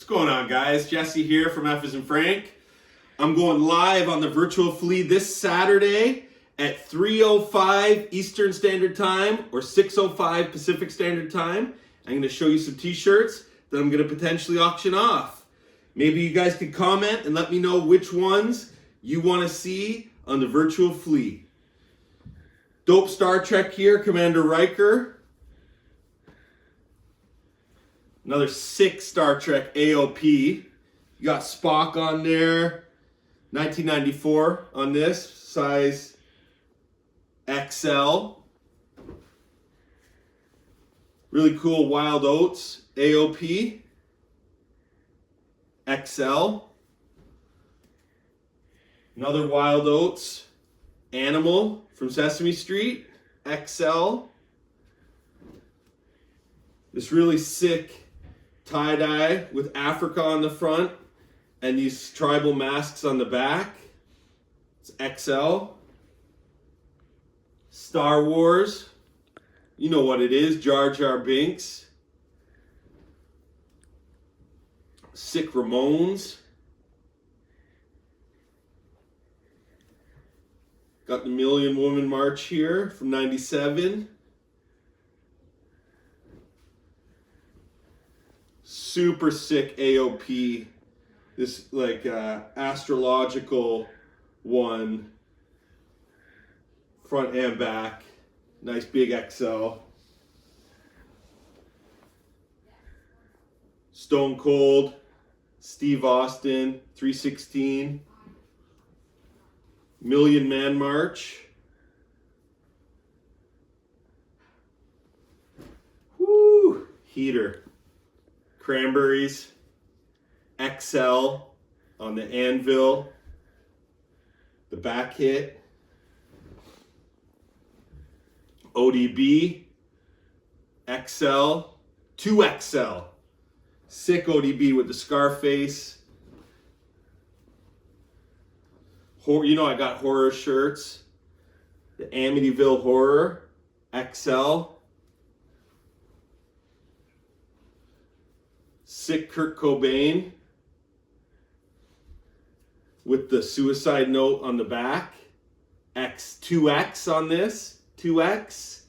What's going on, guys? Jesse here from F as in Frank. I'm going live on the virtual Flea this Saturday at 3:05 Eastern Standard Time or 6:05 Pacific Standard Time. I'm going to show you some t-shirts that I'm going to potentially auction off. Maybe you guys can comment and let me know which ones you want to see on the virtual Flea. Dope Star Trek here, Commander Riker. Another sick Star Trek AOP. You got Spock on there. 1994 on this, size XL. Really cool Wild Oats AOP. XL. Another Wild Oats Animal from Sesame Street. XL. This really sick tie-dye with Africa on the front and these tribal masks on the back. It's XL. Star Wars. You know what it is. Jar Jar Binks. Sick Ramones. Got the Million Woman March here from 97. Super sick AOP. This like astrological one. Front and back. Nice big XL. Stone Cold. Steve Austin. 316. Million Man March. Woo! Heater. Cranberries, XL on the anvil, the back hit, ODB, XL, 2XL, sick ODB with the Scarface. You know I got horror shirts, the Amityville Horror, XL. Sick Kurt Cobain with the suicide note on the back. 2X on this. 2X.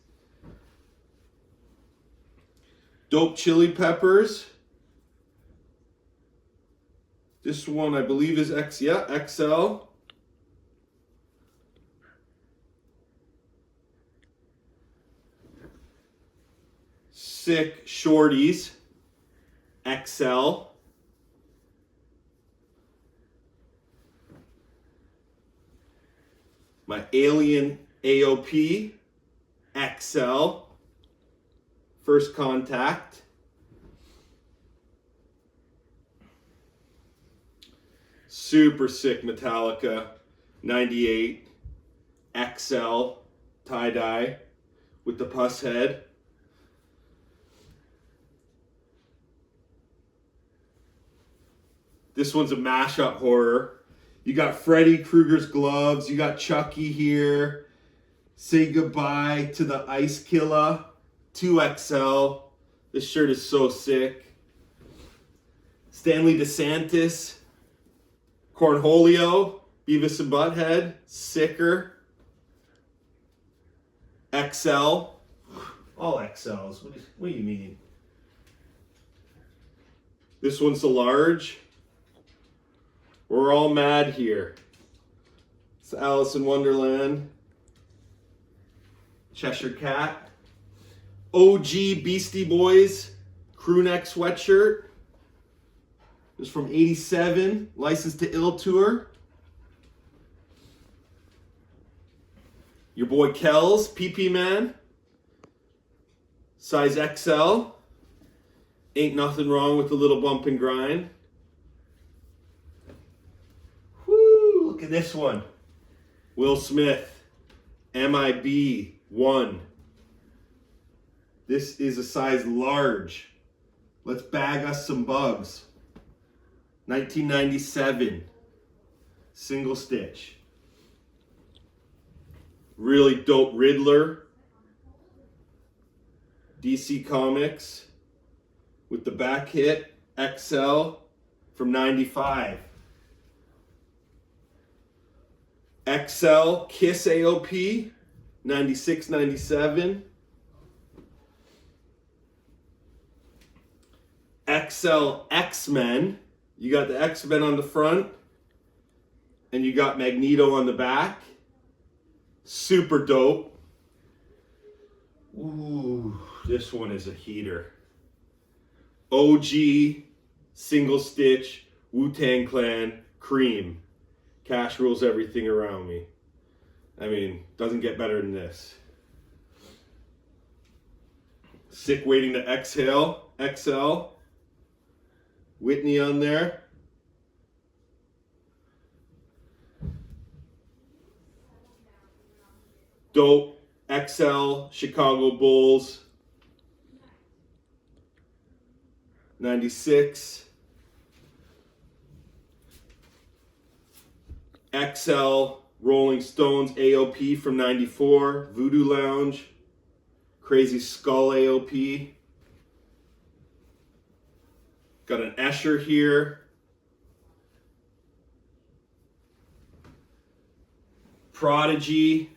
Dope Chili Peppers. This one I believe is XL. Sick Shorties. XL. My Alien AOP XL. First Contact. Super sick Metallica 98 XL tie-dye with the pus head. This one's a mashup horror. You got Freddy Krueger's gloves. You got Chucky here. Say goodbye to the Ice Killer. 2XL. This shirt is so sick. Stanley DeSantis. Cornholio. Beavis and Butthead. Sicker. XL. All XLs. What do you mean? This one's the large. We're all mad here. It's Alice in Wonderland. Cheshire Cat. OG Beastie Boys crew neck sweatshirt. It's from 87. License to Ill tour. Your boy Kells, PP Man. Size XL. Ain't nothing wrong with the little bump and grind. Look at this one. Will Smith, MIB 1. This is a size large. Let's bag us some bugs. 1997. Single stitch. Really dope Riddler. DC Comics with the back hit XL from 95. XL Kiss AOP, 96, 97. XL X-Men. You got the X-Men on the front, and you got Magneto on the back. Super dope. Ooh, this one is a heater. OG, single stitch, Wu-Tang Clan, cream. Cash rules everything around me. I mean, doesn't get better than this. Sick Waiting to Exhale, XL. Whitney on there. Dope, XL, Chicago Bulls. 96. XL Rolling Stones AOP from 94. Voodoo Lounge. Crazy Skull AOP. Got an Escher here. Prodigy.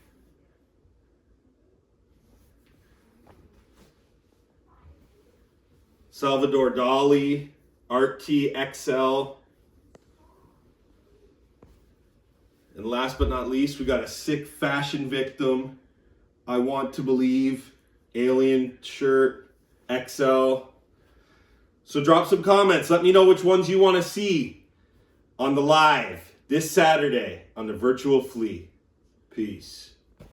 Salvador Dali. Art T XL. And last but not least, we got a sick Fashion Victim, I Want to Believe, Alien shirt, XL. So drop some comments. Let me know which ones you want to see on the live this Saturday on the Virtual Flea. Peace.